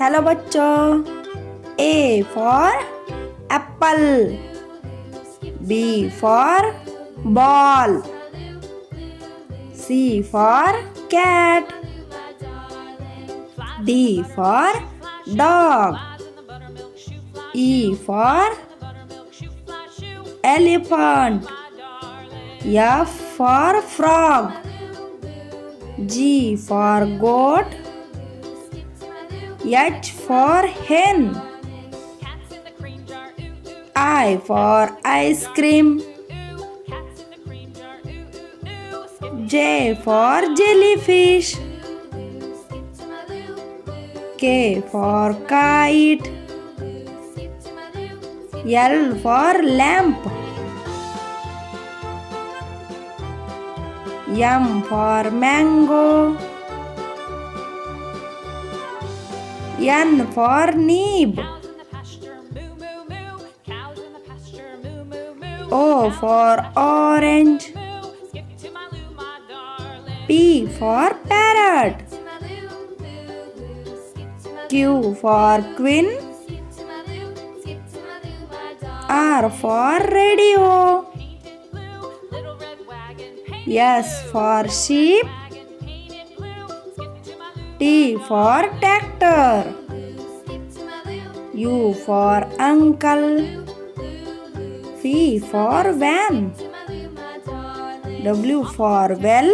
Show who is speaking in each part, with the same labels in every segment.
Speaker 1: Hello बच्चों, A for apple, B for ball, C for cat, D for dog, E for elephant, F for frog, G for goat, H for hen, I for ice cream, J for jellyfish, K for kite, L for lamp, M for mango, N for nib, O for orange, P for parrot, Q for queen, R for radio, S for sheep, T for tractor, U for uncle, V for van, W for well,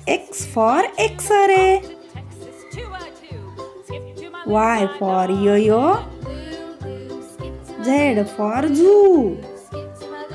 Speaker 1: X for X-ray, Y for yo-yo, Z for zoo.